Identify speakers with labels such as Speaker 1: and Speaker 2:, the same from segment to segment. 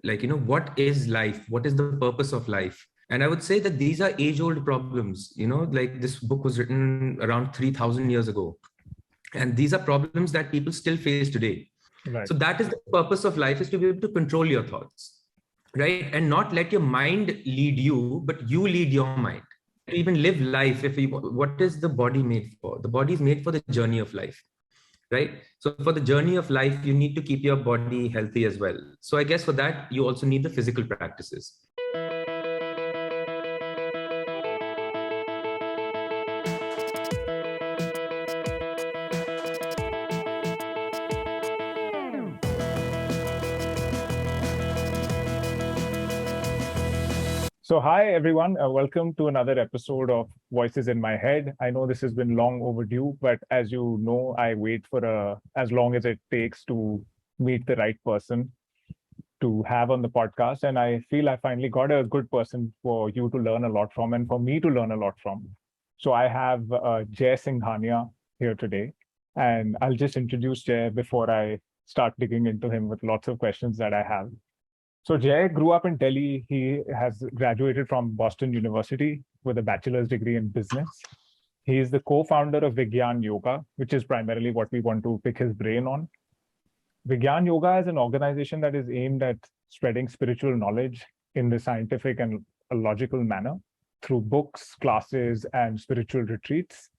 Speaker 1: like, what is life? What is the purpose of life? And I would say that these are age-old problems, like this book was written around 3,000 years ago. And these are problems that people still face today.
Speaker 2: Right.
Speaker 1: So that is the purpose of life, is to be able to control your thoughts, right? And not let your mind lead you, but you lead your mind. To even live life, what is the body made for? The body is made for the journey of life, right? So for the journey of life, you need to keep your body healthy as well. So I guess for that, you also need the physical practices.
Speaker 2: So, hi everyone. Welcome to another episode of Voices in My Head. I know this has been long overdue, but as you know, I wait for as long as it takes to meet the right person to have on the podcast. And I feel I finally got a good person for you to learn a lot from and for me to learn a lot from. So I have Jay Singhania here today. And I'll just introduce Jay before I start digging into him with lots of questions that I have. So Jay grew up in Delhi. He has graduated from Boston University with a bachelor's degree in business. He is the co-founder of Vigyan Yoga, which is primarily what we want to pick his brain on. Vigyan Yoga is an organization that is aimed at spreading spiritual knowledge in the scientific and logical manner through books, classes, and spiritual retreats.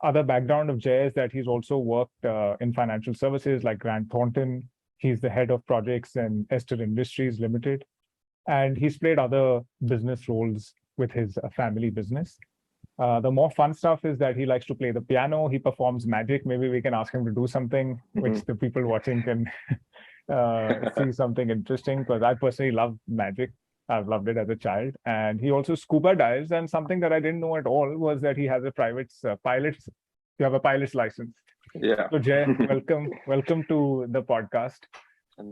Speaker 2: Other background of Jay is that he's also worked in financial services like Grant Thornton. He's the head of projects in Ester Industries Ltd. And he's played other business roles with his family business. The more fun stuff is that he likes to play the piano. He performs magic. Maybe we can ask him to do something which the people watching can see something interesting, because I personally love magic. I've loved it as a child. And he also scuba dives. And something that I didn't know at all was that he has a private pilot's, you have a pilot's license.
Speaker 3: Yeah.
Speaker 2: So Jay, welcome to the podcast.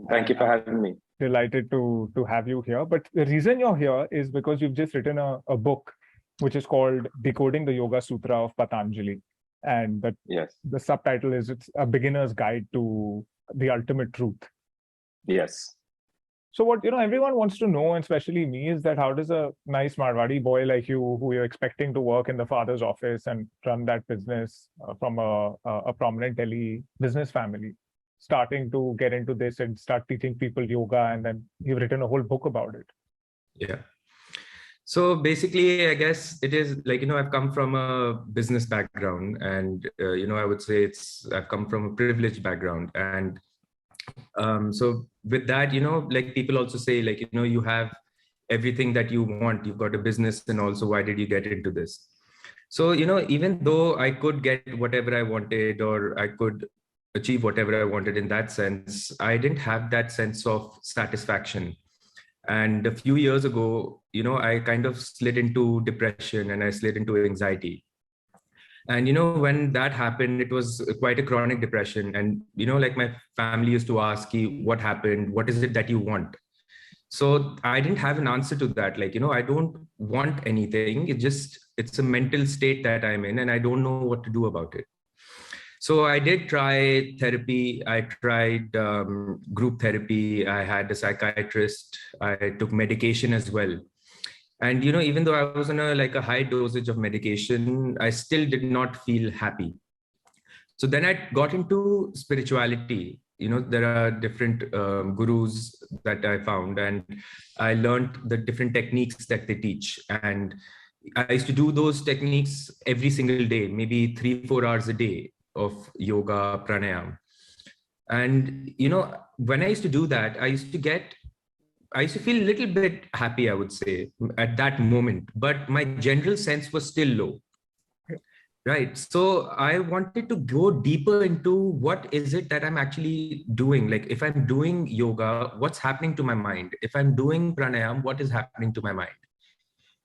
Speaker 3: Thank you for having me.
Speaker 2: Delighted to have you here. But the reason you're here is because you've just written a book, which is called Decoding the Yoga Sutra of Patanjali. And the subtitle is It's a Beginner's Guide to the Ultimate Truth.
Speaker 3: Yes.
Speaker 2: So what, everyone wants to know, and especially me, is that how does a nice Marwadi boy like you, who you're expecting to work in the father's office and run that business from a prominent Delhi business family, starting to get into this and start teaching people yoga, and then you've written a whole book about it?
Speaker 1: Yeah. So basically, I guess it is like, I've come from a business background, and, I would say I've come from a privileged background. And so with that, like people also say, like, you have everything that you want. You've got a business, and also why did you get into this? So, even though I could get whatever I wanted, or I could achieve whatever I wanted in that sense, I didn't have that sense of satisfaction. And a few years ago, I kind of slid into depression, and I slid into anxiety. And, when that happened, it was quite a chronic depression. And, like my family used to ask, what happened? What is it that you want? So I didn't have an answer to that. Like, I don't want anything. It's a mental state that I'm in, and I don't know what to do about it. So I did try therapy. I tried group therapy. I had a psychiatrist. I took medication as well. And, even though I was on a high dosage of medication, I still did not feel happy. So then I got into spirituality. There are different gurus that I found, and I learned the different techniques that they teach. And I used to do those techniques every single day, maybe 3-4 hours a day of yoga, pranayama. And, when I used to do that, I used to feel a little bit happy, I would say, at that moment, but my general sense was still low. Right. So I wanted to go deeper into what is it that I'm actually doing? Like, if I'm doing yoga, what's happening to my mind? If I'm doing pranayama, what is happening to my mind?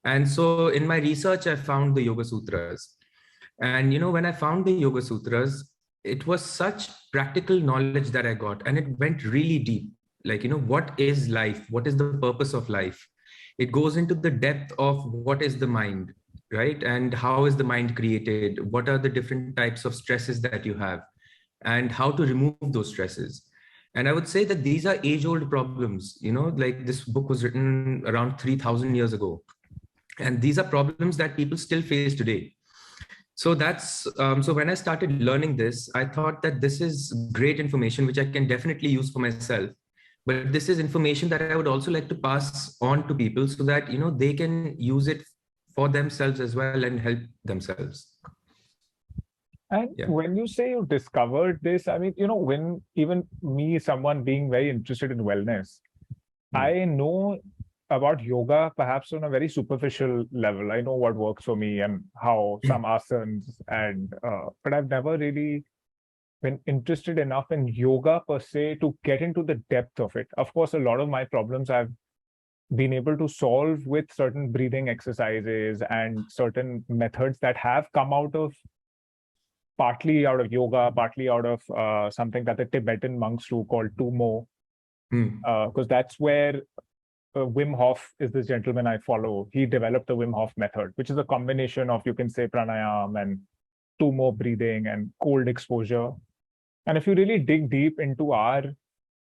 Speaker 1: And so in my research, I found the Yoga Sutras. And, when I found the Yoga Sutras, it was such practical knowledge that I got, and it went really deep. Like, what is life? What is the purpose of life? It goes into the depth of what is the mind, right? And how is the mind created? What are the different types of stresses that you have, and how to remove those stresses? And I would say that these are age-old problems, like this book was written around 3,000 years ago. And these are problems that people still face today. So so when I started learning this, I thought that this is great information, which I can definitely use for myself. But this is information that I would also like to pass on to people so that, they can use it for themselves as well and help themselves.
Speaker 2: And when you say you discovered this, I mean, when even me, someone being very interested in wellness, I know about yoga perhaps on a very superficial level. I know what works for me and how some asanas but I've never really been interested enough in yoga per se to get into the depth of it. Of course, a lot of my problems I've been able to solve with certain breathing exercises and certain methods that have come partly out of yoga, partly out of something that the Tibetan monks do called Tumo, because that's where Wim Hof is this gentleman I follow. He developed the Wim Hof method, which is a combination of, you can say, pranayam and Tumo breathing and cold exposure. And if you really dig deep into our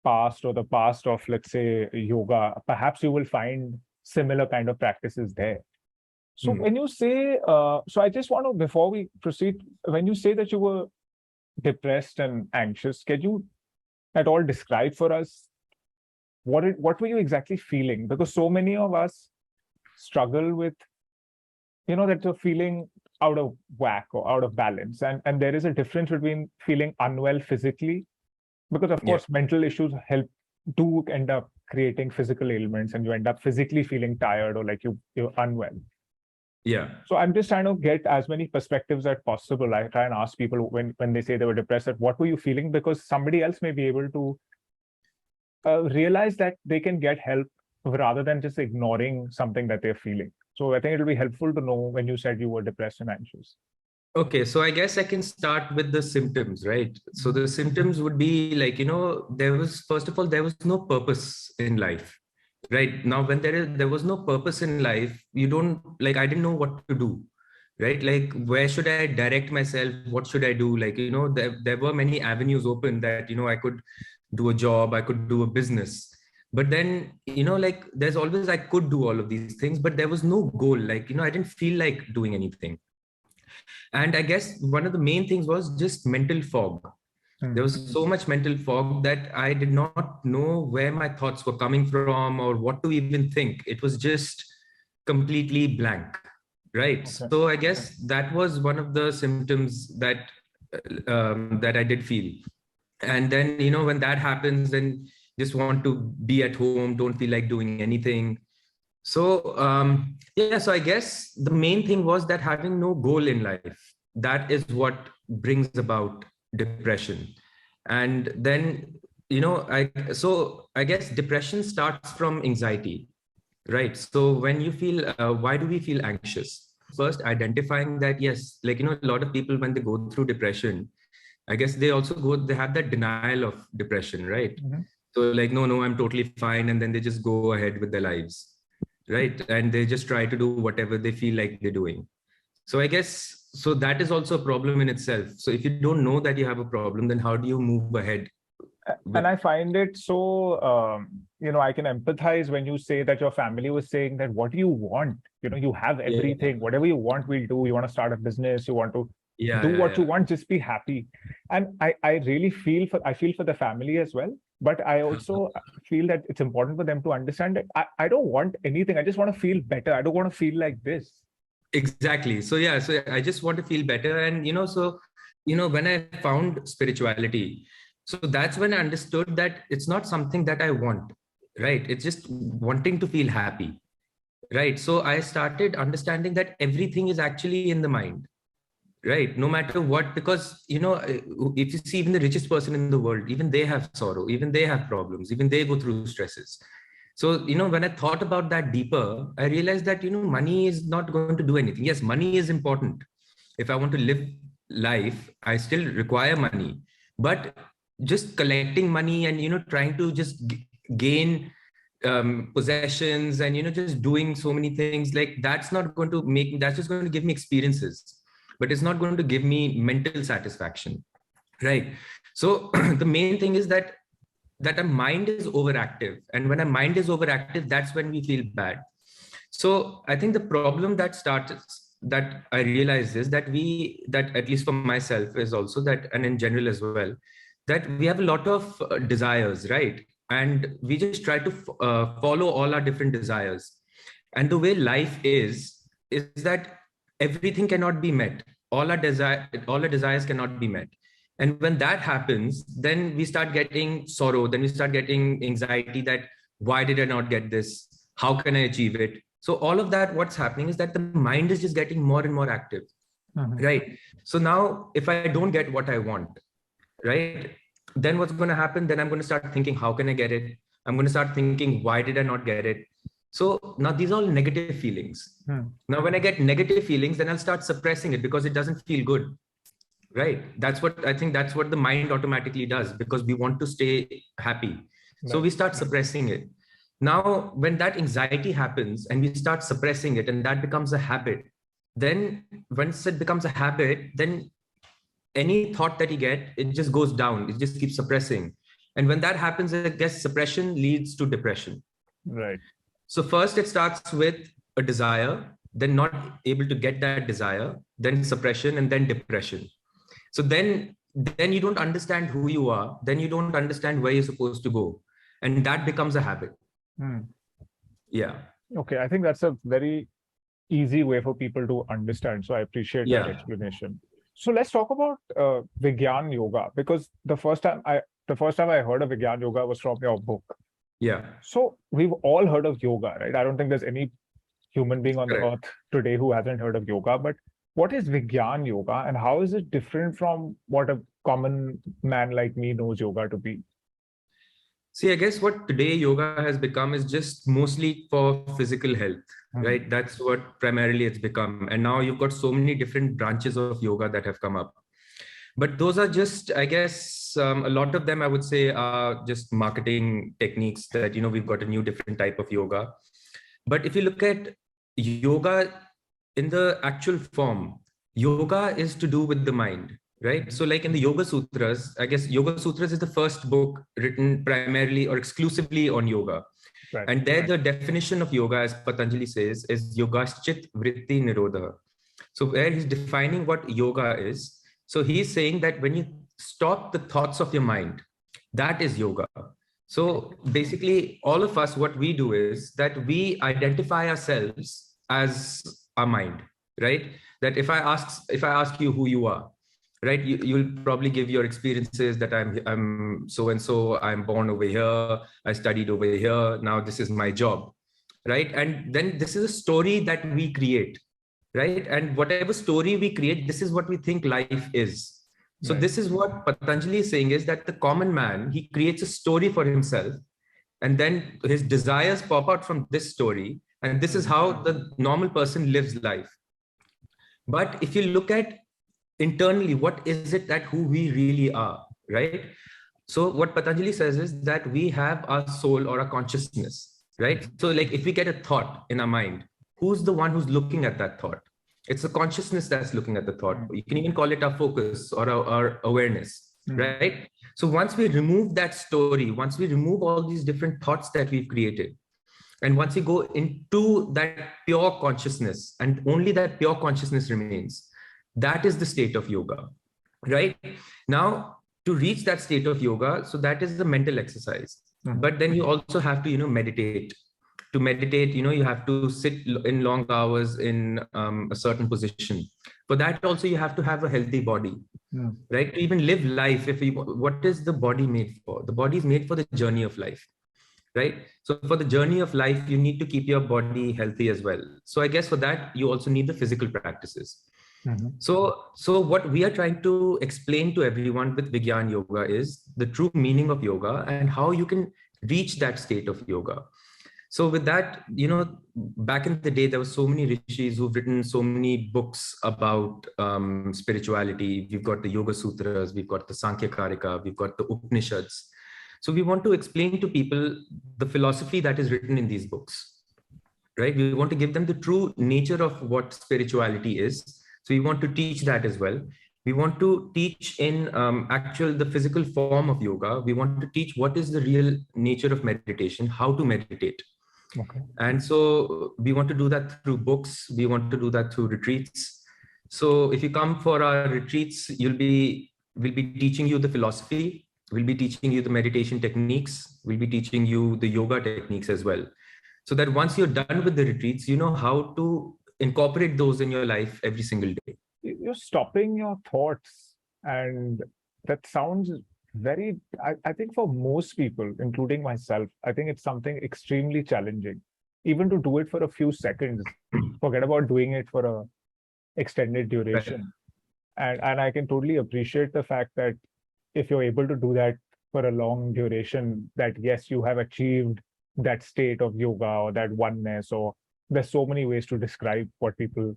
Speaker 2: past or the past of, let's say, yoga, perhaps you will find similar kind of practices there. So when you say, so I just want to, before we proceed, when you say that you were depressed and anxious, can you at all describe for us what were you exactly feeling? Because so many of us struggle with, that you're feeling out of whack or out of balance. And there is a difference between feeling unwell physically, because of course, mental issues do end up creating physical ailments, and you end up physically feeling tired or like you're unwell.
Speaker 1: Yeah.
Speaker 2: So I'm just trying to get as many perspectives as possible. I try and ask people when they say they were depressed, what were you feeling? Because somebody else may be able to realize that they can get help rather than just ignoring something that they're feeling. So I think it'll be helpful to know when you said you were depressed and anxious.
Speaker 1: Okay, so I guess I can start with the symptoms, right? So the symptoms would be like, first of all, there was no purpose in life. Right now, when there was no purpose in life, I didn't know what to do, right? Like, where should I direct myself? What should I do? Like, there were many avenues open that, I could do a job, I could do a business. But then, there's always, I could do all of these things, but there was no goal. Like, I didn't feel like doing anything. And I guess one of the main things was just mental fog. There was so much mental fog that I did not know where my thoughts were coming from or what to even think. It was just completely blank, right? Okay. So I guess that was one of the symptoms that I did feel. And then, when that happens, then just want to be at home, don't feel like doing anything. So, so I guess the main thing was that having no goal in life, that is what brings about depression. And then, I guess depression starts from anxiety, right? So when you feel, why do we feel anxious? First, identifying that, yes, like, a lot of people, when they go through depression, I guess they have that denial of depression, right? So like, no, I'm totally fine. And then they just go ahead with their lives, right? And they just try to do whatever they feel like they're doing. So I guess, so that is also a problem in itself. So if you don't know that you have a problem, then how do you move ahead?
Speaker 2: And I find it so, I can empathize when you say that your family was saying that, what do you want? You have everything, whatever you want, we'll do. You want to start a business, you want to do what you want, just be happy. And I really feel for the family as well. But I also feel that it's important for them to understand that I don't want anything. I just want to feel better. I don't want to feel like this.
Speaker 1: Exactly. So so I just want to feel better. And, when I found spirituality, so that's when I understood that it's not something that I want, right? It's just wanting to feel happy, right? So I started understanding that everything is actually in the mind, right? No matter what, because, if you see even the richest person in the world, even they have sorrow, even they have problems, even they go through stresses. So, when I thought about that deeper, I realized that, money is not going to do anything. Yes, money is important. If I want to live life, I still require money, but just collecting money and, trying to just gain possessions and, just doing so many things, like that's not going to that's just going to give me experiences, but it's not going to give me mental satisfaction, right? So the main thing is that that our mind is overactive. And when our mind is overactive, that's when we feel bad. So I think the problem that I realized is that that at least for myself is also that, and in general as well, that we have a lot of desires, right? And we just try to follow all our different desires. And the way life is that everything cannot be met. All our desires cannot be met. And when that happens, then we start getting sorrow, then we start getting anxiety that why did I not get this? How can I achieve it? So all of that, what's happening is that the mind is just getting more and more active, right? So now if I don't get what I want, right, then what's going to happen? Then I'm going to start thinking, how can I get it? I'm going to start thinking, why did I not get it? So now these are all negative feelings. Now, when I get negative feelings, then I'll start suppressing it because it doesn't feel good, right? That's what the mind automatically does, because we want to stay happy. So we start suppressing it. Now, when that anxiety happens and we start suppressing it and that becomes a habit, then once it becomes a habit, then any thought that you get, it just goes down. It just keeps suppressing. And when that happens, I guess suppression leads to depression.
Speaker 2: Right.
Speaker 1: So first it starts with a desire, then not able to get that desire, then suppression, and then depression. So then you don't understand who you are. Then you don't understand where you're supposed to go. And that becomes a habit. Yeah.
Speaker 2: Okay. I think that's a very easy way for people to understand. So I appreciate that explanation. So let's talk about Vigyan Yoga, because the first time I heard of Vigyan Yoga was from your book.
Speaker 1: Yeah.
Speaker 2: So we've all heard of yoga, right? I don't think there's any human being on the earth today who hasn't heard of yoga. But what is Vigyan Yoga, and how is it different from what a common man like me knows yoga to be?
Speaker 1: See, I guess what today yoga has become is just mostly for physical health, right? That's what primarily it's become. And now you've got so many different branches of yoga that have come up. But those are just, I guess, a lot of them, I would say, are just marketing techniques that, we've got a new different type of yoga. But if you look at yoga in the actual form, yoga is to do with the mind. Right. So like in the Yoga Sutras, I guess Yoga Sutras is the first book written primarily or exclusively on yoga. Right. And there the definition of yoga, as Patanjali says, is yogaschit vritti nirodha. So where he's defining what yoga is. So he's saying that when you stop the thoughts of your mind, that is yoga. So basically all of us, what we do is that we identify ourselves as our mind, right? That if I ask you who you are, right, you'll probably give your experiences that I'm so-and-so, I'm born over here, I studied over here, now this is my job, right? And then this is a story that we create, right? And whatever story we create, this is what we think life is. So this is what Patanjali is saying, is that the common man, he creates a story for himself, and then his desires pop out from this story, and this is how the normal person lives life. But if you look at internally, what is it that who we really are, right? So what Patanjali says is that we have our soul or our consciousness, right? So like if we get a thought in our mind, who's the one who's looking at that thought? It's the consciousness that's looking at the thought. You can even call it our focus or our awareness, right? So once we remove that story, once we remove all these different thoughts that we've created, and once we go into that pure consciousness, and only that pure consciousness remains, that is the state of yoga, right? Now, to reach that state of yoga, so that is the mental exercise. But then you also have to, meditate. To meditate, you have to sit in long hours in a certain position. For that also, you have to have a healthy body, right? To even live life, what is the body made for? The body is made for the journey of life, right? So for the journey of life, you need to keep your body healthy as well. So I guess for that, you also need the physical practices. So what we are trying to explain to everyone with Vigyan Yoga is the true meaning of yoga and how you can reach that state of yoga. So with that, back in the day, there were so many rishis who've written so many books about spirituality. We've got the Yoga Sutras, we've got the Sankhya Karika, we've got the Upanishads. So we want to explain to people the philosophy that is written in these books, right? We want to give them the true nature of what spirituality is. So we want to teach that as well. We want to teach in the physical form of yoga. We want to teach what is the real nature of meditation, how to meditate.
Speaker 2: Okay.
Speaker 1: And so we want to do that through books. We want to do that through retreats. So if you come for our retreats, we'll be teaching you the philosophy. We'll be teaching you the meditation techniques. We'll be teaching you the yoga techniques as well. So that once you're done with the retreats, you know how to incorporate those in your life every single day.
Speaker 2: You're stopping your thoughts, and that sounds very, I think for most people, including myself, I think it's something extremely challenging. Even to do it for a few seconds, forget about doing it for a extended duration. Right. And I can totally appreciate the fact that if you're able to do that for a long duration, that yes, you have achieved that state of yoga or that oneness, or there's so many ways to describe what people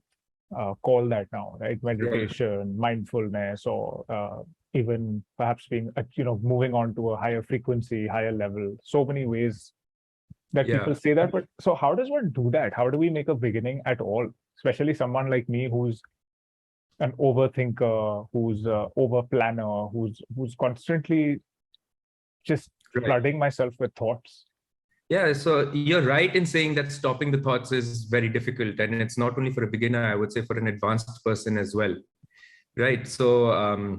Speaker 2: call that now, right? Meditation, mindfulness, or even perhaps being, moving on to a higher frequency, higher level. So many ways that people say that. But so how does one do that? How do we make a beginning at all? Especially someone like me who's an overthinker, who's over planner, who's constantly just flooding myself with thoughts.
Speaker 1: Yeah, so you're right in saying that stopping the thoughts is very difficult, and it's not only for a beginner, I would say for an advanced person as well, right? So,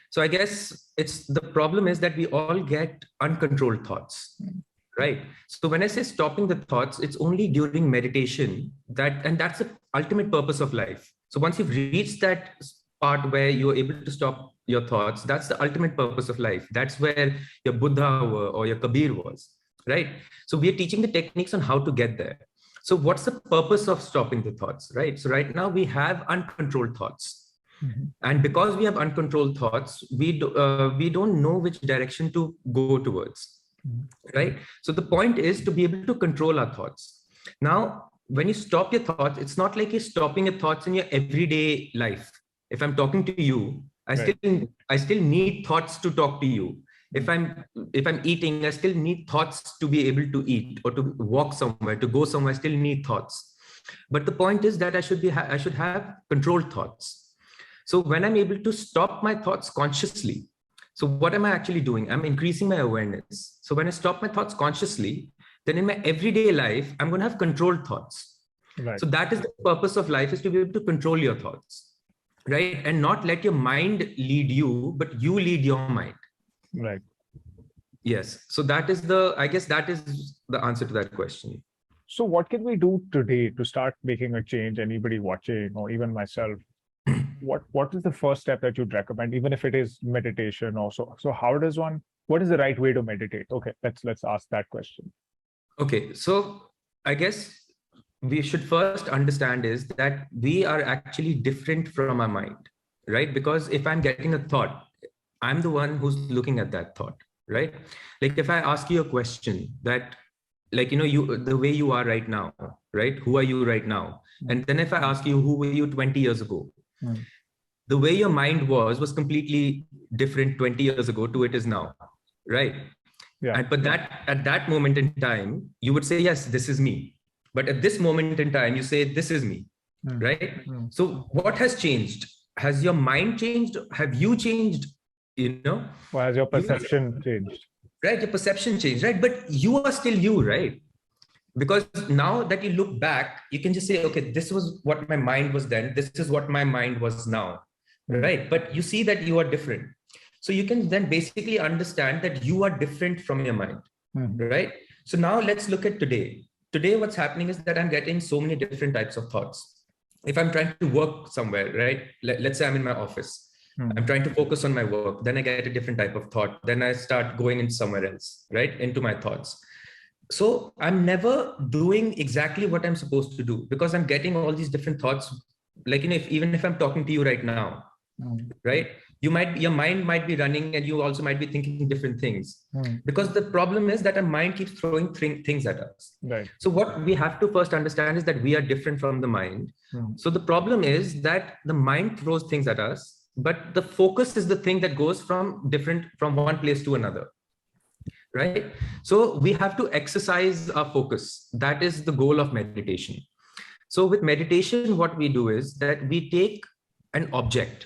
Speaker 1: so I guess the problem is that we all get uncontrolled thoughts, right? So when I say stopping the thoughts, it's only during meditation and that's the ultimate purpose of life. So once you've reached that part where you're able to stop your thoughts, that's the ultimate purpose of life. That's where your Buddha or your Kabir was. Right. So we are teaching the techniques on how to get there. So what's the purpose of stopping the thoughts, right? So right now we have uncontrolled thoughts. And because we have uncontrolled thoughts, we don't know which direction to go towards, right? So the point is to be able to control our thoughts. Now, when you stop your thoughts, it's not like you're stopping your thoughts in your everyday life. If I'm talking to you, I still need thoughts to talk to you. If I'm eating, I still need thoughts to be able to eat, or to walk somewhere, to go somewhere. I still need thoughts. But the point is that I should have controlled thoughts. So when I'm able to stop my thoughts consciously, so what am I actually doing? I'm increasing my awareness. So when I stop my thoughts consciously, then in my everyday life, I'm going to have controlled thoughts. Right. So that is the purpose of life, is to be able to control your thoughts, right? And not let your mind lead you, but you lead your mind.
Speaker 2: Right.
Speaker 1: Yes. So I guess that is the answer to that question.
Speaker 2: So what can we do today to start making a change? Anybody watching, or even myself, what is the first step that you'd recommend, even if it is meditation also? So what is the right way to meditate? Okay, let's ask that question.
Speaker 1: Okay. So I guess we should first understand is that we are actually different from our mind, right? Because if I'm getting a thought, I'm the one who's looking at that thought, right? Like if I ask you a question that, like, the way you are right now, right? Who are you right now? And then if I ask you, who were you 20 years ago? The way your mind was completely different 20 years ago to it is now, right? Yeah. But at that moment in time, you would say, yes, this is me. But at this moment in time, you say, this is me, right? So what has changed? Has your mind changed? Have you changed?
Speaker 2: Or has your perception changed?
Speaker 1: Right, your perception changed, right? But you are still you, right? Because now that you look back, you can just say, okay, this was what my mind was then. This is what my mind was now, right? But you see that you are different. So you can then basically understand that you are different from your mind, right? So now let's look at today. Today, what's happening is that I'm getting so many different types of thoughts. If I'm trying to work somewhere, right? Let's say I'm in my office. I'm trying to focus on my work. Then I get a different type of thought. Then I start going in somewhere else, right? Into my thoughts. So I'm never doing exactly what I'm supposed to do, because I'm getting all these different thoughts. Like, even if I'm talking to you right now, right? Your mind might be running, and you also might be thinking different things, because the problem is that our mind keeps throwing things at us. Right. So what we have to first understand is that we are different from the mind. So the problem is that the mind throws things at us, but the focus is the thing that goes from one place to another, right? So we have to exercise our focus. That is the goal of meditation. So with meditation, what we do is that we take an object,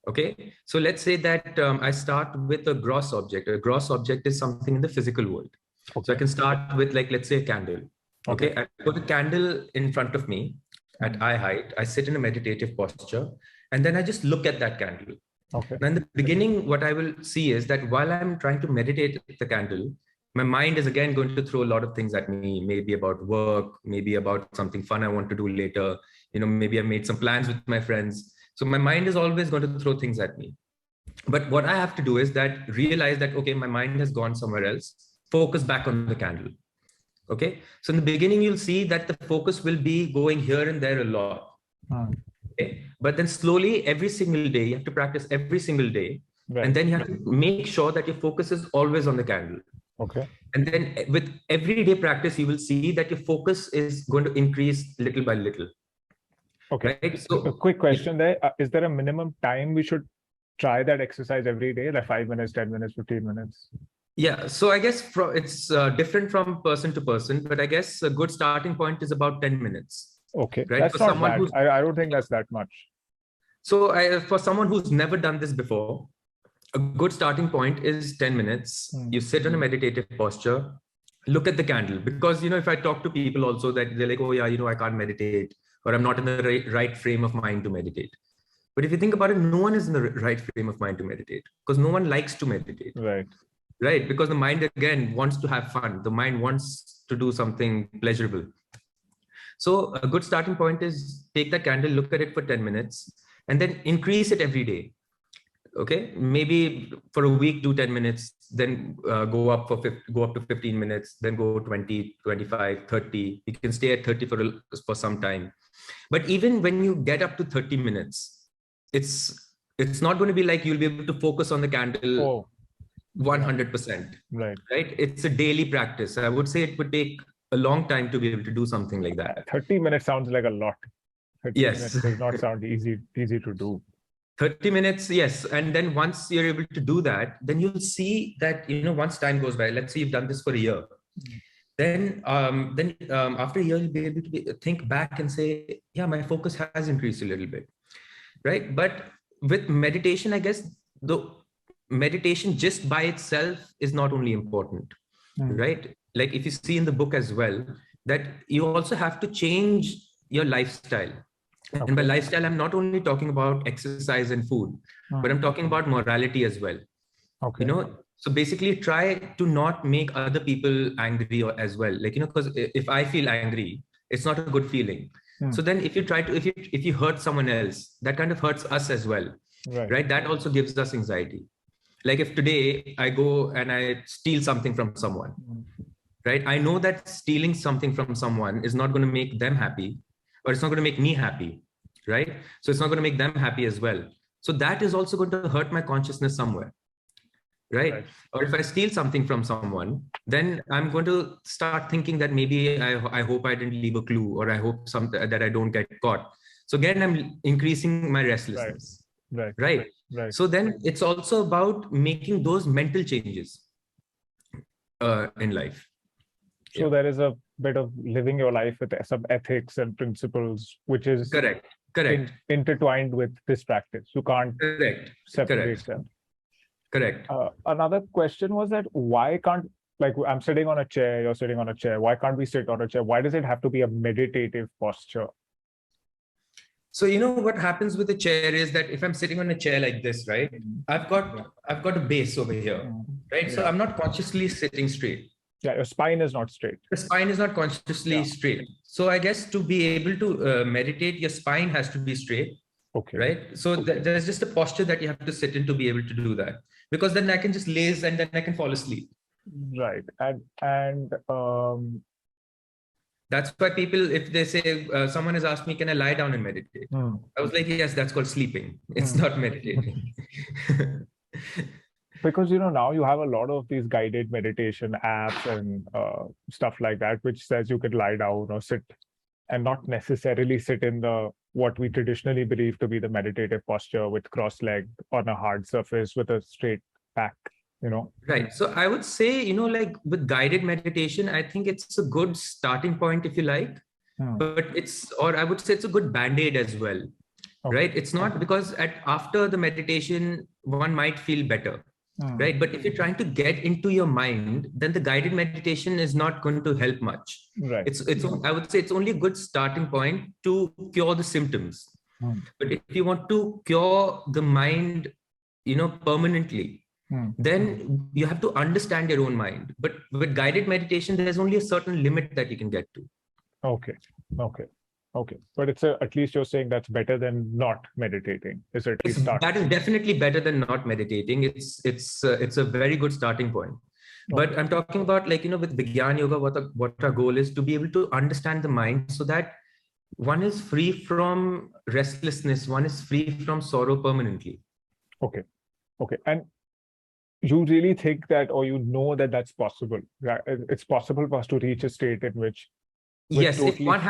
Speaker 1: Okay, so let's say that I start with a gross object. A gross object is something in the physical world.
Speaker 2: Okay.
Speaker 1: So I can start with, like, let's say a candle. Okay, I put a candle in front of me at eye height. I sit in a meditative posture, and then I just look at that candle.
Speaker 2: Okay.
Speaker 1: Now, in the beginning, what I will see is that while I'm trying to meditate with the candle, my mind is again going to throw a lot of things at me, maybe about work, maybe about something fun I want to do later. Maybe I've made some plans with my friends. So my mind is always going to throw things at me. But what I have to do is that realize that, okay, my mind has gone somewhere else, focus back on the candle. Okay. So in the beginning, you'll see that the focus will be going here and there a lot. Okay. But then slowly, every single day, you have to practice every single day. Right. And then you have to make sure that your focus is always on the candle.
Speaker 2: Okay.
Speaker 1: And then with everyday practice, you will see that your focus is going to increase little by little.
Speaker 2: Okay.
Speaker 1: Right? So
Speaker 2: a quick question there. Is there a minimum time we should try that exercise every day, like 5 minutes, 10 minutes, 15 minutes?
Speaker 1: Yeah. So I guess it's different from person to person, but I guess a good starting point is about 10 minutes.
Speaker 2: Okay.
Speaker 1: Right?
Speaker 2: That's not bad. I don't think that's that much.
Speaker 1: So for someone who's never done this before, a good starting point is 10 minutes. You sit in a meditative posture, look at the candle. Because, if I talk to people also that they're like, oh yeah, I can't meditate, or I'm not in the right frame of mind to meditate. But if you think about it, no one is in the right frame of mind to meditate, because no one likes to meditate.
Speaker 2: Right.
Speaker 1: Right. Because the mind, again, wants to have fun. The mind wants to do something pleasurable. So a good starting point is take that candle, look at it for 10 minutes, and then increase it every day. Okay, maybe for a week do 10 minutes, then go up to 15 minutes, then go 20, 25, 30. You can stay at 30 for some time. But even when you get up to 30 minutes, it's not going to be like you'll be able to focus on the candle 100%.
Speaker 2: Right.
Speaker 1: Right. It's a daily practice. I would say it would take a long time to be able to do something like that.
Speaker 2: 30 minutes sounds like a lot. 30
Speaker 1: yes.
Speaker 2: minutes does not sound easy to do.
Speaker 1: 30 minutes, yes. And then once you're able to do that, then you'll see that, once time goes by, let's say you've done this for a year, then after a year, you'll be able to think back and say, yeah, my focus has increased a little bit, right? But with meditation, I guess the meditation just by itself is not only important, right? Like if you see in the book as well, that you also have to change your lifestyle. Okay. And by lifestyle, I'm not only talking about exercise and food, but I'm talking about morality as well.
Speaker 2: Okay.
Speaker 1: So basically try to not make other people angry as well. Like, because if I feel angry, it's not a good feeling. So then if you hurt someone else, that kind of hurts us as well, right? That also gives us anxiety. Like if today I go and I steal something from someone, right? I know that stealing something from someone is not going to make them happy, or it's not going to make me happy, right? So it's not going to make them happy as well. So that is also going to hurt my consciousness somewhere, right? Or if I steal something from someone, then I'm going to start thinking that maybe I hope I didn't leave a clue, or I hope that I don't get caught. So again, I'm increasing my restlessness, right? So then it's also about making those mental changes in life.
Speaker 2: So there is a bit of living your life with some ethics and principles, which is
Speaker 1: correct
Speaker 2: intertwined with this practice. You can't separate them.
Speaker 1: Correct.
Speaker 2: Another question was that why can't, like I'm sitting on a chair, you're sitting on a chair. Why can't we sit on a chair? Why does it have to be a meditative posture?
Speaker 1: So what happens with the chair is that if I'm sitting on a chair like this, right, I've got a base over here, right? So I'm not consciously sitting straight.
Speaker 2: Yeah, your spine is not straight.
Speaker 1: The spine is not consciously straight. So I guess to be able to meditate, your spine has to be straight.
Speaker 2: Okay.
Speaker 1: Right. So there's just a posture that you have to sit in to be able to do that, because then I can just laze and then I can fall asleep.
Speaker 2: Right. And
Speaker 1: that's why people, if they say, someone has asked me, can I lie down and meditate? I was like, yes, that's called sleeping. It's not meditating.
Speaker 2: Because, now you have a lot of these guided meditation apps and stuff like that, which says you can lie down or sit and not necessarily sit in what we traditionally believe to be the meditative posture with cross-legged on a hard surface with a straight back,
Speaker 1: Right. So I would say, like with guided meditation, I think it's a good starting point if you like, but I would say it's a good band-aid as well. right? It's not because after the meditation, one might feel better, right? But if you're trying to get into your mind, then the guided meditation is not going to help much.
Speaker 2: Right.
Speaker 1: I would say it's only a good starting point to cure the symptoms. But if you want to cure the mind, permanently, then you have to understand your own mind. But with guided meditation, there's only a certain limit that you can get to.
Speaker 2: Okay. But at least you're saying that's better than not meditating.
Speaker 1: That is definitely better than not meditating. It's a very good starting point. But I'm talking about, with Vigyan Yoga, what our goal is to be able to understand the mind so that one is free from restlessness, one is free from sorrow permanently.
Speaker 2: Okay. And you really think that, or that that's possible? It's possible for us to reach a state in which
Speaker 1: yes, if one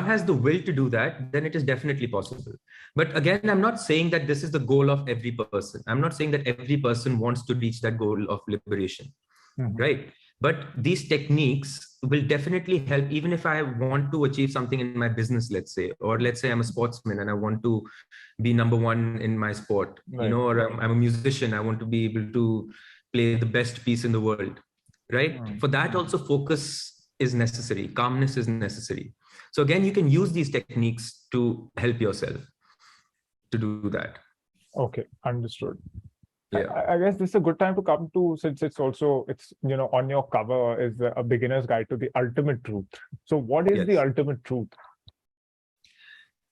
Speaker 1: has the will to do that, then it is definitely possible. But again, I'm not saying that this is the goal of every person. I'm not saying that every person wants to reach that goal of liberation, right? But these techniques will definitely help, even if I want to achieve something in my business, let's say, or let's say I'm a sportsman and I want to be number one in my sport, or I'm a musician, I want to be able to play the best piece in the world, right? For that also focus is necessary, calmness is necessary. So again, you can use these techniques to help yourself to do that.
Speaker 2: Okay, understood.
Speaker 1: Yeah.
Speaker 2: I guess this is a good time to come to, since it's on your cover is a beginner's guide to the ultimate truth. So what is the ultimate truth?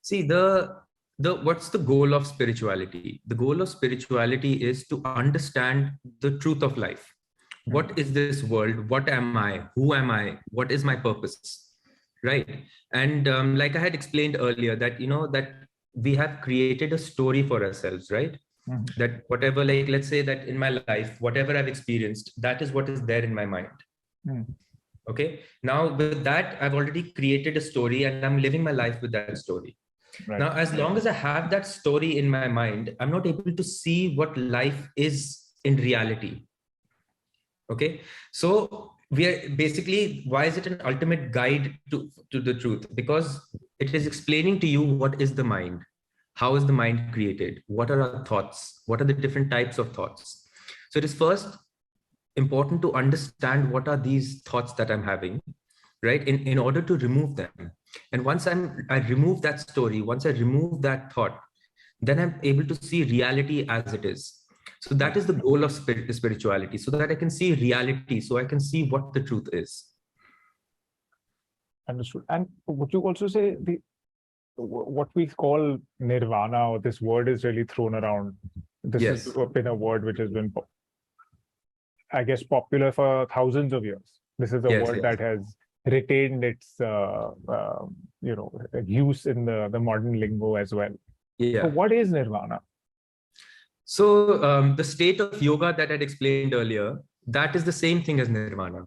Speaker 1: See, what's the goal of spirituality? The goal of spirituality is to understand the truth of life. What is this world? What am I? Who am I? What is my purpose? Right. And like I had explained earlier, that, that we have created a story for ourselves, right? That whatever, let's say that in my life, whatever I've experienced, that is what is there in my mind. Okay. Now with that, I've already created a story and I'm living my life with that story. Right. Now, as long as I have that story in my mind, I'm not able to see what life is in reality. Okay. So we are basically, why is it an ultimate guide to the truth? Because it is explaining to you what is the mind. How is the mind created? What are our thoughts? What are the different types of thoughts? So it is first important to understand what are these thoughts that I'm having, right? In order to remove them. And once I remove that story, once I remove that thought, then I'm able to see reality as it is. So that is the goal of spirituality, so that I can see reality, so I can see what the truth is.
Speaker 2: Understood. And would you also say what we call nirvana, or this word is really thrown around? This has been a word which has been, I guess, popular for thousands of years. This is a word that has retained its use in the modern lingo as well. So what is nirvana?
Speaker 1: So the state of yoga that I'd explained earlier, that is the same thing as nirvana.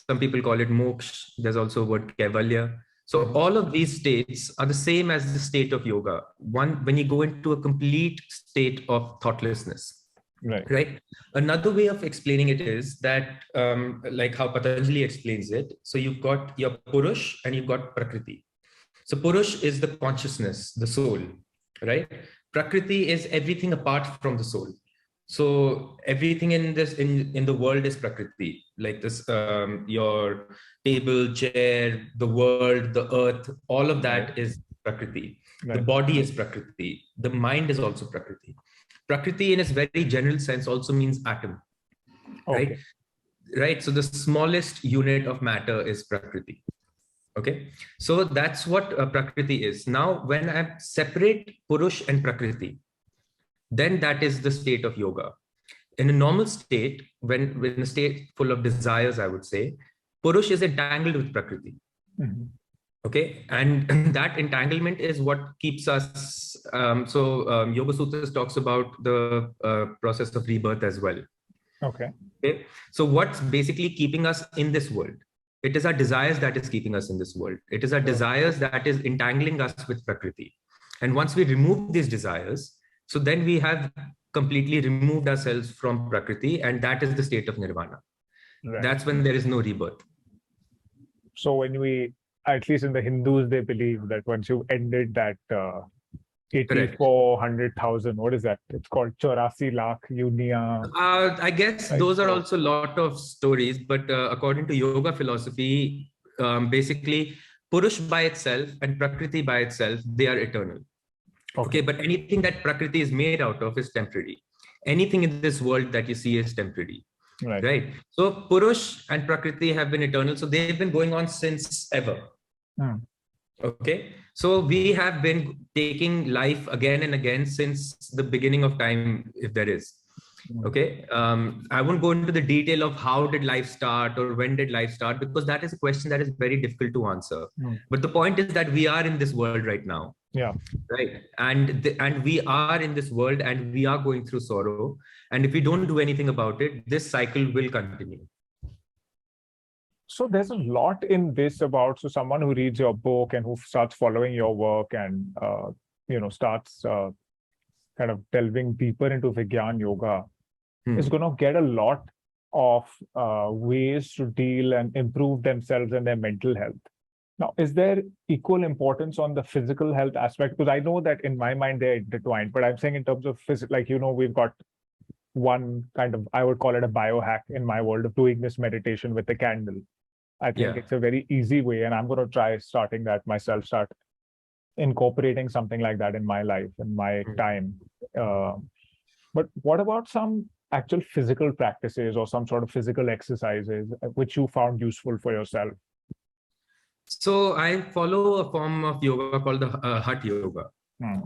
Speaker 1: Some people call it moksha. There's also a word kaivalya. So all of these states are the same as the state of yoga. One, when you go into a complete state of thoughtlessness. Right. Another way of explaining it is that, like how Patanjali explains it. So you've got your Purush and you've got Prakriti. So Purush is the consciousness, the soul, right? Prakriti is everything apart from the soul. So everything in the world is Prakriti, like this, your table, chair, the world, the earth, all of that is Prakriti. The body is Prakriti. The mind is also Prakriti. Prakriti in its very general sense also means atom, right? Right. So the smallest unit of matter is Prakriti. Okay. So that's what Prakriti is. Now, when I separate Purush and Prakriti, then that is the state of yoga. In a normal state, when in a state full of desires, I would say, Purush is entangled with Prakriti. Okay, and that entanglement is what keeps us. Yoga Sutras talks about the process of rebirth as well. Okay. So what's basically keeping us in this world? It is our desires that is keeping us in this world. It is our desires that is entangling us with Prakriti. And once we remove these desires, so then we have completely removed ourselves from Prakriti, and that is the state of nirvana. That's when there is no rebirth.
Speaker 2: So when we, at least in the Hindus, they believe that once you ended that 84, 100,000. What is that? It's called 84 lakh Yunia.
Speaker 1: I guess those are also a lot of stories, but according to yoga philosophy, basically Purush by itself and Prakriti by itself, they are eternal. Okay, but anything that Prakriti is made out of is temporary. Anything in this world that you see is temporary. Right. So Purush and Prakriti have been eternal. So they've been going on since ever. Okay. So we have been taking life again and again since the beginning of time, if there is. Okay. I won't go into the detail of how did life start or when did life start, because that is a question that is very difficult to answer. But the point is that we are in this world right now.
Speaker 2: Yeah.
Speaker 1: Right. And we are in this world and we are going through sorrow. And if we don't do anything about it, this cycle will continue.
Speaker 2: So there's a lot in this about, so someone who reads your book and who starts following your work and, starts kind of delving deeper into Vigyan Yoga is going to get a lot of ways to deal and improve themselves and their mental health. Now, is there equal importance on the physical health aspect? Because I know that in my mind, they're intertwined, but I'm saying in terms of physical, like, we've got one kind of, I would call it a biohack in my world of doing this meditation with a candle. I think it's a very easy way, and I'm going to try starting that myself, start incorporating something like that in my life, in my time. But what about some actual physical practices or some sort of physical exercises which you found useful for yourself?
Speaker 1: So I follow a form of yoga called the Hatha yoga,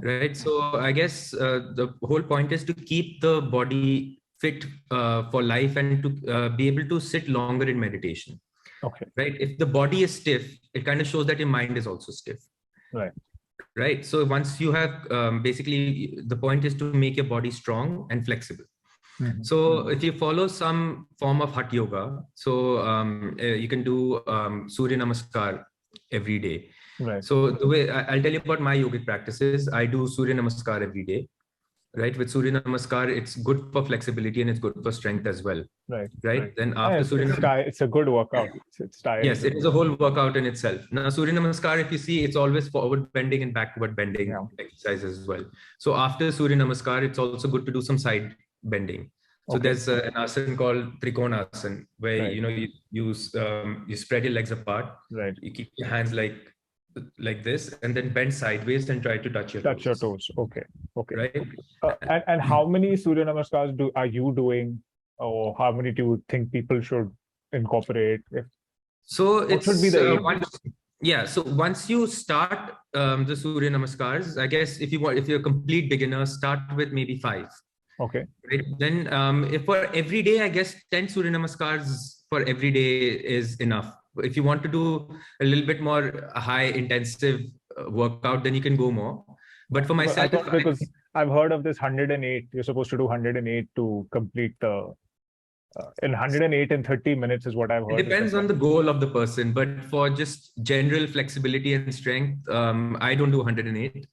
Speaker 1: right? So I guess the whole point is to keep the body fit for life and to be able to sit longer in meditation.
Speaker 2: Okay.
Speaker 1: Right. If the body is stiff, it kind of shows that your mind is also stiff.
Speaker 2: Right.
Speaker 1: Right. So once you have basically the point is to make your body strong and flexible. So if you follow some form of Hatha yoga, so you can do Surya Namaskar every day.
Speaker 2: Right.
Speaker 1: So the way I'll tell you about my yogic practices, I do Surya Namaskar every day. Right. With Surya Namaskar, it's good for flexibility and it's good for strength as well.
Speaker 2: Right.
Speaker 1: Then after Surya Namaskar,
Speaker 2: it's a good workout. It's tiring.
Speaker 1: Yes, it is a whole workout in itself. Now, Surya Namaskar, if you see, it's always forward bending and backward bending exercise as well. So after Surya Namaskar, it's also good to do some side bending. So there's an asana called Trikonasana, where you spread your legs apart.
Speaker 2: Right.
Speaker 1: You keep your hands like this, and then bend sideways and try to touch your
Speaker 2: toes. Okay.
Speaker 1: Right.
Speaker 2: And how many Surya Namaskars are you doing, or how many do you think people should incorporate?
Speaker 1: So it
Speaker 2: should be the
Speaker 1: So once you start the Surya Namaskars, I guess if you're a complete beginner, start with maybe 5.
Speaker 2: Okay.
Speaker 1: Right. Then if for every day, I guess 10 Surya Namaskars for every day is enough. If you want to do a little bit more high intensive workout, then you can go more. But for myself,
Speaker 2: because I've heard of this 108, you're supposed to do 108 to complete the, in 108 in 30 minutes is what I've heard.
Speaker 1: It depends on the goal of the person, but for just general flexibility and strength, I don't do 108.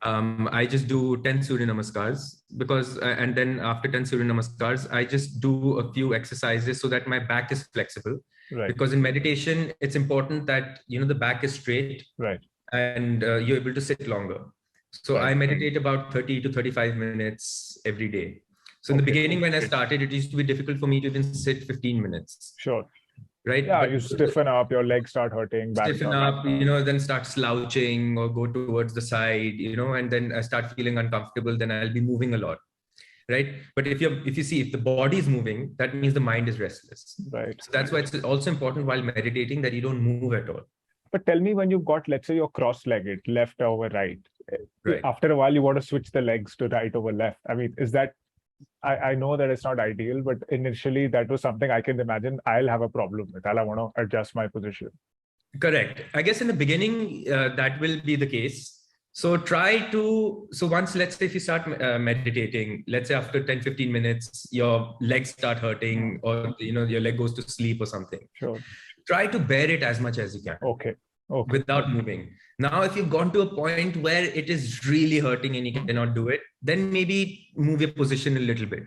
Speaker 1: I just do 10 Surya Namaskars because, and then after 10 Surya Namaskars, I just do a few exercises so that my back is flexible.
Speaker 2: Right.
Speaker 1: Because in meditation, it's important that, the back is straight.
Speaker 2: Right.
Speaker 1: And you're able to sit longer. So I meditate about 30 to 35 minutes every day. So in the beginning, when I started, it used to be difficult for me to even sit 15 minutes.
Speaker 2: Sure.
Speaker 1: Right.
Speaker 2: Yeah, you stiffen up, your legs start hurting.
Speaker 1: Stiffen up, then start slouching or go towards the side, and then I start feeling uncomfortable, then I'll be moving a lot. Right. But if the body is moving, that means the mind is restless.
Speaker 2: Right.
Speaker 1: So that's why it's also important while meditating that you don't move at all.
Speaker 2: But tell me, when you've got, let's say you're cross-legged, left over right, after a while you want to switch the legs to right over left. I mean, is that, I know that it's not ideal, but initially that was something I can imagine I'll have a problem with. I'll want to adjust my position.
Speaker 1: Correct. I guess in the beginning, that will be the case. So once, let's say if you start meditating, let's say after 10, 15 minutes, your legs start hurting or, your leg goes to sleep or something.
Speaker 2: Sure.
Speaker 1: Try to bear it as much as you can.
Speaker 2: Okay.
Speaker 1: Without moving. Now, if you've gone to a point where it is really hurting and you cannot do it, then maybe move your position a little bit.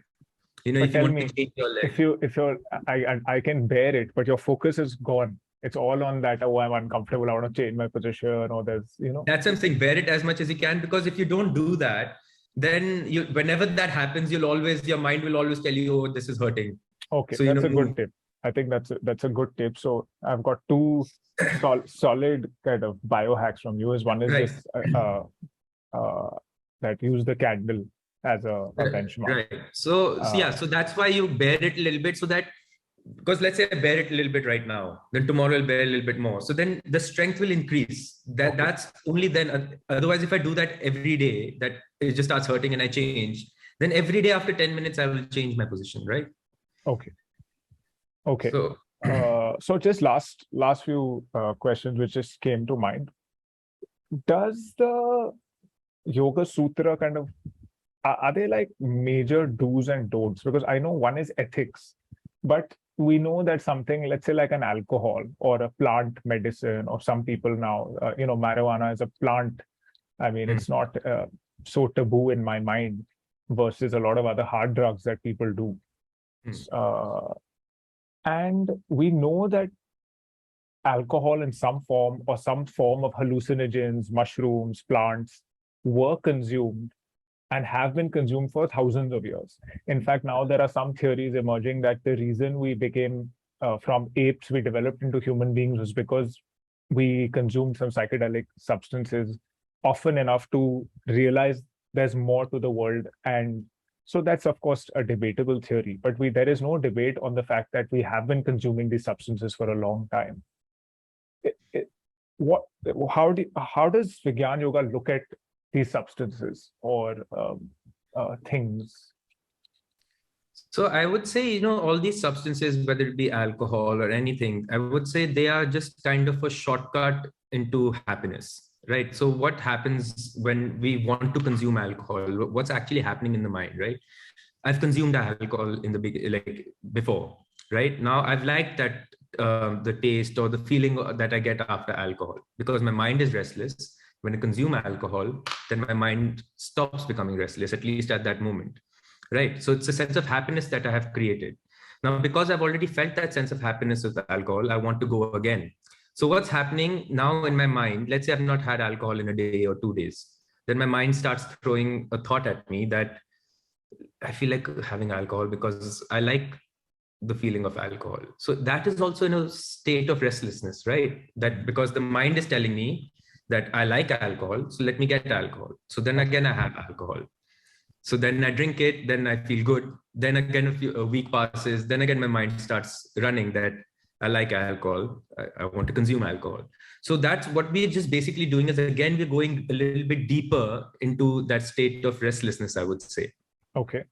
Speaker 1: If you want to change your leg.
Speaker 2: If you're, I can bear it, but your focus is gone. It's all on that, oh, I'm uncomfortable, I want to change my position, or there's,
Speaker 1: That's something, bear it as much as you can, because if you don't do that, then whenever that happens, your mind will always tell you, oh, this is hurting.
Speaker 2: Okay,
Speaker 1: So,
Speaker 2: that's a good tip. I think that's a good tip. So I've got two solid kind of biohacks from you. One is
Speaker 1: right.
Speaker 2: this that use the candle as a benchmark.
Speaker 1: Right. So that's why you bear it a little bit, so that, because let's say I bear it a little bit right now, then tomorrow I'll bear a little bit more. So then the strength will increase. That's only then. Otherwise, if I do that every day, that it just starts hurting and I change, then every day after 10 minutes, I will change my position, right?
Speaker 2: Okay. Okay.
Speaker 1: So,
Speaker 2: so just last few questions which just came to mind. Does the Yoga Sutra kind of, are they like major do's and don'ts? Because I know one is ethics, but we know that something, let's say like an alcohol or a plant medicine, or some people now, marijuana is a plant. I mean, it's not so taboo in my mind versus a lot of other hard drugs that people do. And we know that alcohol in some form or some form of hallucinogens, mushrooms, plants were consumed and have been consumed for thousands of years. In fact, now there are some theories emerging that the reason we became from apes, we developed into human beings was because we consumed some psychedelic substances often enough to realize there's more to the world. And so that's, of course, a debatable theory, but there is no debate on the fact that we have been consuming these substances for a long time. How does Vigyan Yoga look at these substances or things?
Speaker 1: So I would say, all these substances, whether it be alcohol or anything, I would say they are just kind of a shortcut into happiness, right? So what happens when we want to consume alcohol? What's actually happening in the mind, right? I've consumed alcohol in before, right? Now I've liked that the taste or the feeling that I get after alcohol, because my mind is restless. When I consume alcohol, then my mind stops becoming restless, at least at that moment, right? So it's a sense of happiness that I have created. Now, because I've already felt that sense of happiness with the alcohol, I want to go again. So what's happening now in my mind, let's say I've not had alcohol in a day or 2 days, then my mind starts throwing a thought at me that I feel like having alcohol because I like the feeling of alcohol. So that is also in a state of restlessness, right? That because the mind is telling me that I like alcohol, so let me get alcohol. So then again, I have alcohol. So then I drink it, then I feel good. Then again, a week passes, then again, my mind starts running that I like alcohol, I want to consume alcohol. So that's what we're just basically doing is, again, we're going a little bit deeper into that state of restlessness, I would say.
Speaker 2: Okay.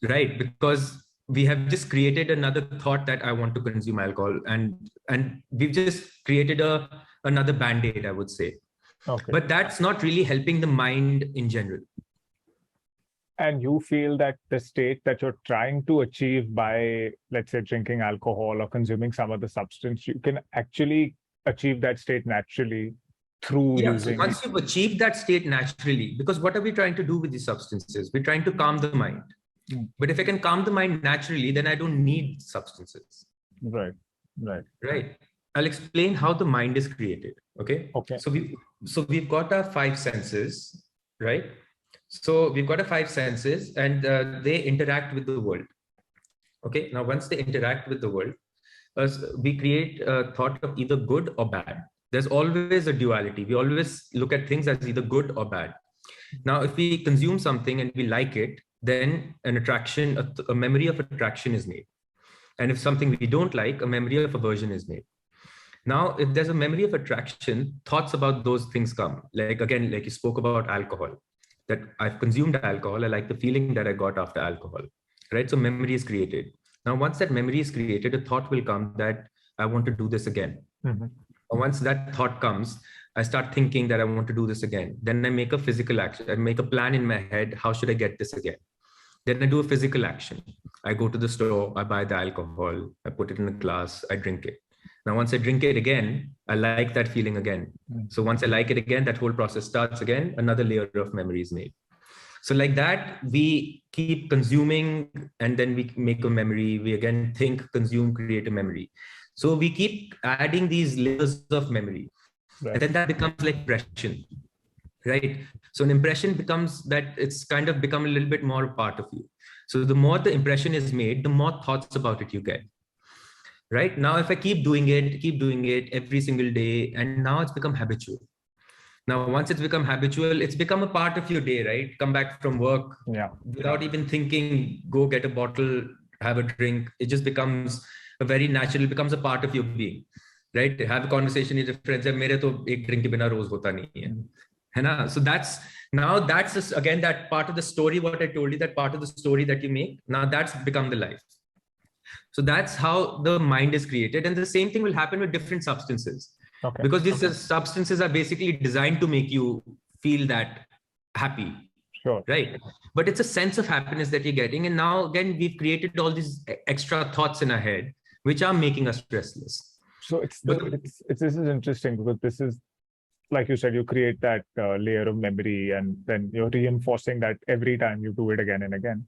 Speaker 1: Right, because we have just created another thought that I want to consume alcohol, and we've just created another band-aid, I would say.
Speaker 2: Okay.
Speaker 1: But that's not really helping the mind in general.
Speaker 2: And you feel that the state that you're trying to achieve by, let's say, drinking alcohol or consuming some other substance, you can actually achieve that state naturally through using.
Speaker 1: So once you've achieved that state naturally, because what are we trying to do with these substances? We're trying to calm the mind. But if I can calm the mind naturally, then I don't need substances.
Speaker 2: Right.
Speaker 1: I'll explain how the mind is created. Okay. So we've got our 5 senses, right? So we've got our 5 senses, and they interact with the world. Okay. Now, once they interact with the world, we create a thought of either good or bad. There's always a duality. We always look at things as either good or bad. Now, if we consume something and we like it, then an attraction, a memory of attraction is made. And if something we don't like, a memory of aversion is made. Now, if there's a memory of attraction, thoughts about those things come. Like, again, like you spoke about alcohol, that I've consumed alcohol, I like the feeling that I got after alcohol, right? So memory is created. Now, once that memory is created, a thought will come that I want to do this again. Once that thought comes, I start thinking that I want to do this again. Then I make a physical action. I make a plan in my head. How should I get this again? Then I do a physical action. I go to the store, I buy the alcohol, I put it in a glass, I drink it. Now, once I drink it again, I like that feeling again. So once I like it again, that whole process starts again, another layer of memory is made. So like that, we keep consuming, and then we make a memory. We again think, consume, create a memory. So we keep adding these layers of memory.
Speaker 2: Right.
Speaker 1: And then that becomes like impression, right? So an impression becomes that it's kind of become a little bit more a part of you. So the more the impression is made, the more thoughts about it you get. Right now, if I keep doing it every single day, and now it's become habitual. Now, once it's become habitual, it's become a part of your day, right? Come back from work, without even thinking, go get a bottle, have a drink. It just becomes a very natural, it becomes a part of your being, right? Have a conversation with your friends. Mere to ek drink ke bina roz hota nahi hai. Hai na? So that's just, again, that part of the story, what I told you, that part of the story that you make, now that's become the life. So that's how the mind is created. And the same thing will happen with different substances.
Speaker 2: Okay.
Speaker 1: Because these substances are basically designed to make you feel that happy.
Speaker 2: Sure.
Speaker 1: Right. But it's a sense of happiness that you're getting. And now, again, we've created all these extra thoughts in our head, which are making us restless.
Speaker 2: So this is interesting, because this is, like you said, you create that layer of memory, and then you're reinforcing that every time you do it again and again.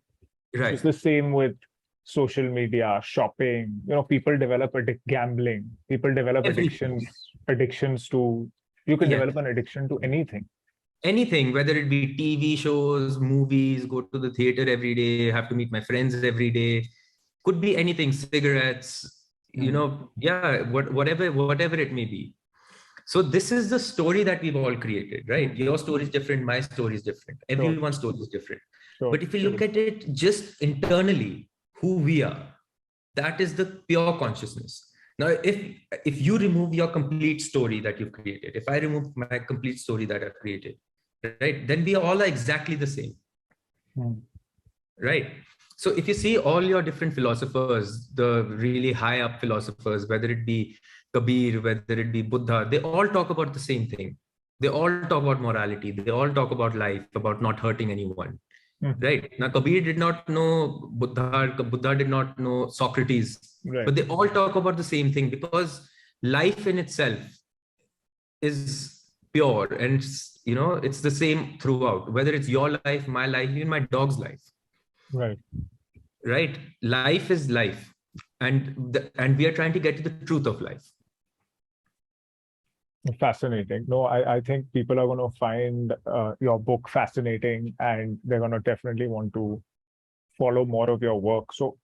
Speaker 1: Right.
Speaker 2: So it's the same with social media, shopping. People develop gambling. People develop addictions to. You can develop an addiction to anything.
Speaker 1: Anything, whether it be TV shows, movies, go to the theater every day, have to meet my friends every day. Could be anything, cigarettes, whatever it may be. So this is the story that we've all created, right? Your story is different, my story is different, everyone's story is different. But if you look at it just internally, who we are, that is the pure consciousness. Now, if you remove your complete story that you've created, if I remove my complete story that I've created, right, then we all are exactly the same. Right? So if you see all your different philosophers, the really high up philosophers, whether it be Kabir, whether it be Buddha, they all talk about the same thing. They all talk about morality. They all talk about life, about not hurting anyone. Right. Now, Kabir did not know Buddha. Buddha did not know Socrates. Right. But they all talk about the same thing, because life in itself is pure, and it's the same throughout. Whether it's your life, my life, even my dog's life.
Speaker 2: Right.
Speaker 1: Right. Life is life, and we are trying to get to the truth of life.
Speaker 2: Fascinating. No, I think people are going to find your book fascinating, and they're going to definitely want to follow more of your work. So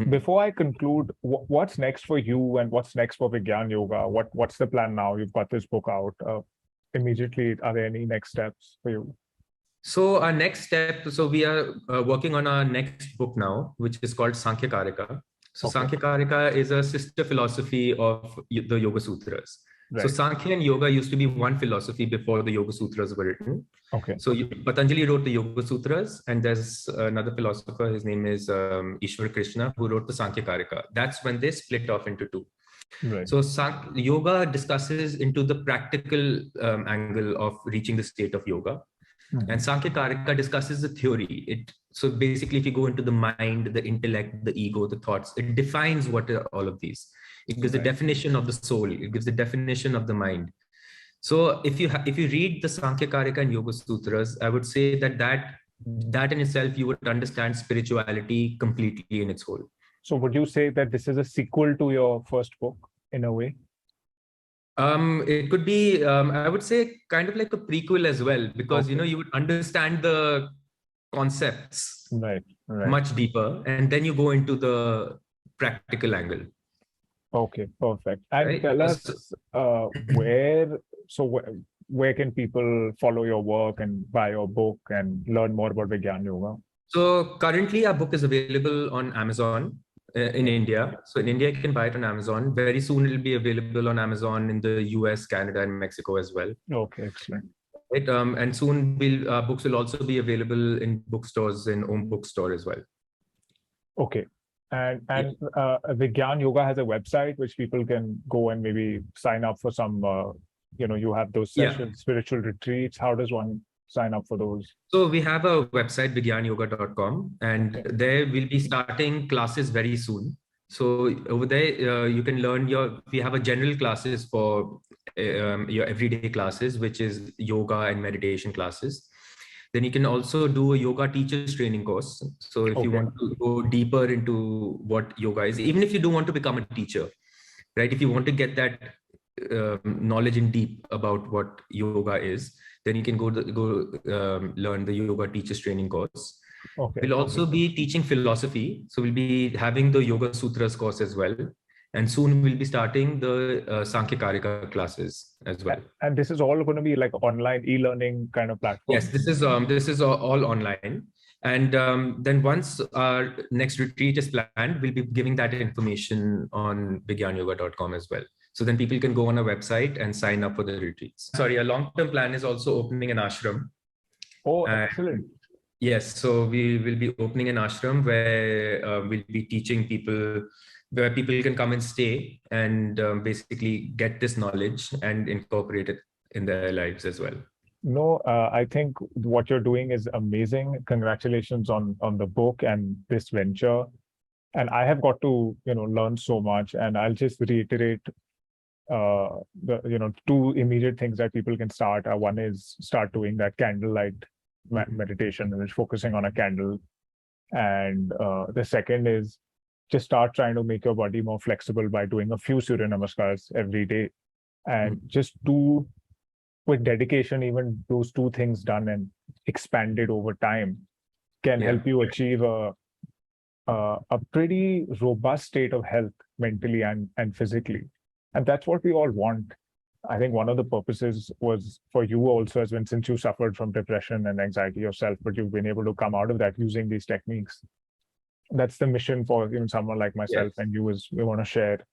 Speaker 2: before I conclude, what's next for you, and what's next for Vigyan Yoga? What's the plan now? You've got this book out. Immediately, are there any next steps for you?
Speaker 1: So our next step, so we are working on our next book now, which is called Sankhya Karika. So Sankhya Karika is a sister philosophy of the Yoga Sutras. Right. So Sankhya and Yoga used to be one philosophy before the Yoga Sutras were written.
Speaker 2: Okay.
Speaker 1: So Patanjali wrote the Yoga Sutras, and there's another philosopher, his name is Ishwar Krishna, who wrote the Sankhya Karika. That's when they split off into two.
Speaker 2: Right.
Speaker 1: So Yoga discusses into the practical angle of reaching the state of yoga. And Sankhya Karika discusses the theory. So basically, if you go into the mind, the intellect, the ego, the thoughts, it defines what are all of these. It gives the definition of the soul. It gives the definition of the mind. So if you read the Sankhya Karika and Yoga Sutras, I would say that in itself, you would understand spirituality completely in its whole.
Speaker 2: So would you say that this is a sequel to your first book in a way?
Speaker 1: It could be, I would say, kind of like a prequel as well, because you would understand the concepts much deeper, and then you go into the practical angle.
Speaker 2: Okay, perfect. And tell us where can people follow your work and buy your book and learn more about Vigyan Yoga?
Speaker 1: So currently our book is available on Amazon in India. So in India, you can buy it on Amazon. Very soon it'll be available on Amazon in the US, Canada, and Mexico as well.
Speaker 2: Okay, excellent.
Speaker 1: And soon books will also be available in bookstores, in home bookstore as well. Okay.
Speaker 2: And Vigyan Yoga has a website which people can go and maybe sign up for some, you have those sessions, spiritual retreats. How does one sign up for those?
Speaker 1: So we have a website, vigyanyoga.com, and there we'll be starting classes very soon. So over there, you can learn we have a general classes for your everyday classes, which is yoga and meditation classes. Then you can also do a yoga teachers training course. So if you want to go deeper into what yoga is, even if you don't want to become a teacher, right? If you want to get that knowledge in deep about what yoga is, then you can go learn the yoga teachers training course.
Speaker 2: Okay.
Speaker 1: We'll also be teaching philosophy. So we'll be having the Yoga Sutras course as well. And soon we'll be starting the Sankhya Karika classes as well.
Speaker 2: And this is all going to be like online e-learning kind of platform?
Speaker 1: Yes, this is all online. And then once our next retreat is planned, we'll be giving that information on vigyanyoga.com as well. So then people can go on our website and sign up for the retreats. Sorry, a long-term plan is also opening an ashram.
Speaker 2: Oh, excellent.
Speaker 1: Yes, so we will be opening an ashram where we'll be teaching people, where people can come and stay and basically get this knowledge and incorporate it in their lives as well.
Speaker 2: No, I think what you're doing is amazing. Congratulations on the book and this venture. And I have got to, learn so much. And I'll just reiterate the two immediate things that people can start. One is start doing that candlelight meditation, which is focusing on a candle. And the second is just start trying to make your body more flexible by doing a few Surya Namaskars every day. And just do with dedication, even those two things done and expanded over time can help you achieve a pretty robust state of health mentally and physically. And that's what we all want. I think one of the purposes was for you also, as when since you suffered from depression and anxiety yourself, but you've been able to come out of that using these techniques. That's the mission for someone like myself and you, is we want to share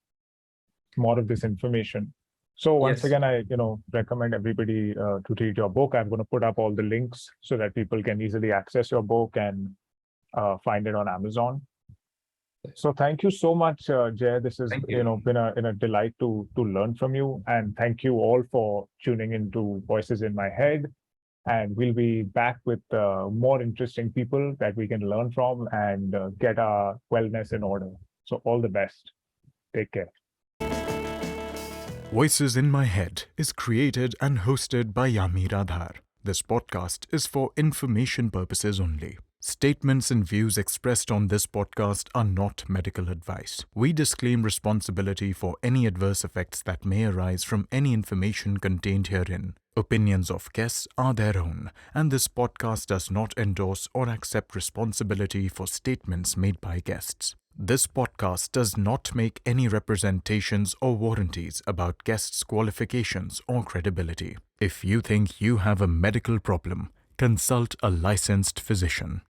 Speaker 2: more of this information. So once again, I recommend everybody to read your book. I'm going to put up all the links so that people can easily access your book and find it on Amazon. So thank you so much, Jay. This has been a delight to learn from you, and thank you all for tuning into Voices in My Head. And we'll be back with more interesting people that we can learn from and get our wellness in order. So all the best. Take care.
Speaker 4: Voices in My Head is created and hosted by Yameer Adhar. This podcast is for information purposes only. Statements and views expressed on this podcast are not medical advice. We disclaim responsibility for any adverse effects that may arise from any information contained herein. Opinions of guests are their own, and this podcast does not endorse or accept responsibility for statements made by guests. This podcast does not make any representations or warranties about guests' qualifications or credibility. If you think you have a medical problem, consult a licensed physician.